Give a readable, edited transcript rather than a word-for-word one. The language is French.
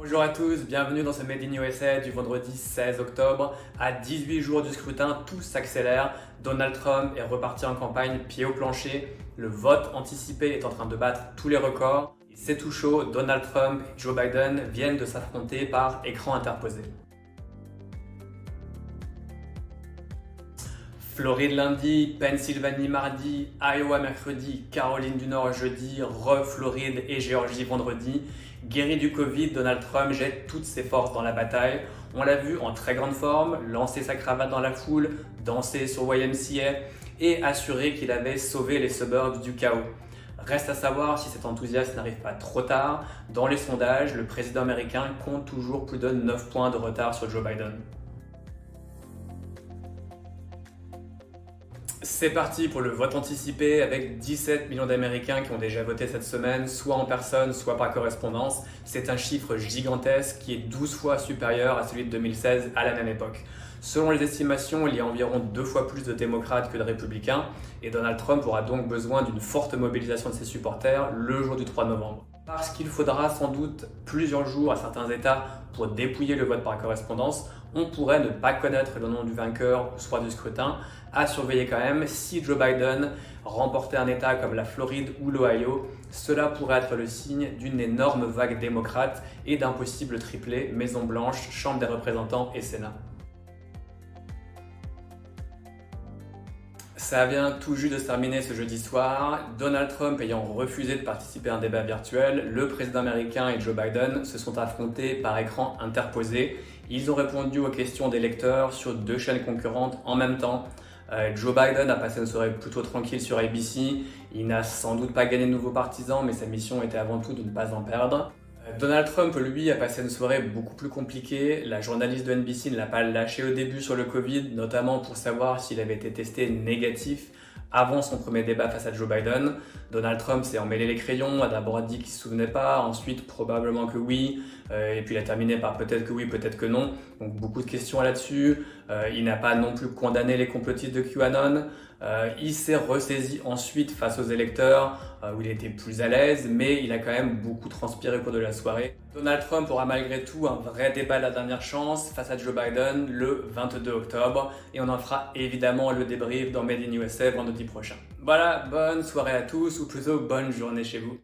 Bonjour à tous, bienvenue dans ce Made in USA du vendredi 16 octobre. À 18 jours du scrutin, tout s'accélère. Donald Trump est reparti en campagne pied au plancher. Le vote anticipé est en train de battre tous les records. Et c'est tout chaud, Donald Trump et Joe Biden viennent de s'affronter par écran interposé. Floride lundi, Pennsylvanie mardi, Iowa mercredi, Caroline du Nord jeudi, Floride et Géorgie vendredi. Guéri du Covid, Donald Trump jette toutes ses forces dans la bataille. On l'a vu en très grande forme, lancer sa cravate dans la foule, danser sur YMCA et assurer qu'il avait sauvé les suburbs du chaos. Reste à savoir si cet enthousiasme n'arrive pas trop tard. Dans les sondages, le président américain compte toujours plus de 9 points de retard sur Joe Biden. C'est parti pour le vote anticipé avec 17 millions d'Américains qui ont déjà voté cette semaine, soit en personne, soit par correspondance. C'est un chiffre gigantesque qui est 12 fois supérieur à celui de 2016 à la même époque. Selon les estimations, il y a environ 2 fois plus de démocrates que de républicains et Donald Trump aura donc besoin d'une forte mobilisation de ses supporters le jour du 3 novembre. Parce qu'il faudra sans doute plusieurs jours à certains États pour dépouiller le vote par correspondance, on pourrait ne pas connaître le nom du vainqueur au soir du scrutin. À surveiller quand même, si Joe Biden remportait un État comme la Floride ou l'Ohio, cela pourrait être le signe d'une énorme vague démocrate et d'un possible triplé Maison-Blanche, Chambre des représentants et Sénat. Ça vient tout juste de se terminer ce jeudi soir. Donald Trump ayant refusé de participer à un débat virtuel, le président américain et Joe Biden se sont affrontés par écran interposé. Ils ont répondu aux questions des lecteurs sur 2 chaînes concurrentes en même temps. Joe Biden a passé une soirée plutôt tranquille sur ABC. Il n'a sans doute pas gagné de nouveaux partisans, mais sa mission était avant tout de ne pas en perdre. Donald Trump, lui, a passé une soirée beaucoup plus compliquée. La journaliste de NBC ne l'a pas lâché au début sur le Covid, notamment pour savoir s'il avait été testé négatif avant son premier débat face à Joe Biden. Donald Trump s'est emmêlé les crayons, a d'abord dit qu'il ne se souvenait pas, ensuite probablement que oui, et puis il a terminé par peut-être que oui, peut-être que non. Donc beaucoup de questions là-dessus. Il n'a pas non plus condamné les complotistes de QAnon. Il s'est ressaisi ensuite face aux électeurs où il était plus à l'aise, mais il a quand même beaucoup transpiré au cours de la soirée. Donald Trump aura malgré tout un vrai débat de la dernière chance face à Joe Biden le 22 octobre et on en fera évidemment le débrief dans Made in USA vendredi prochain. Voilà, bonne soirée à tous ou plutôt bonne journée chez vous.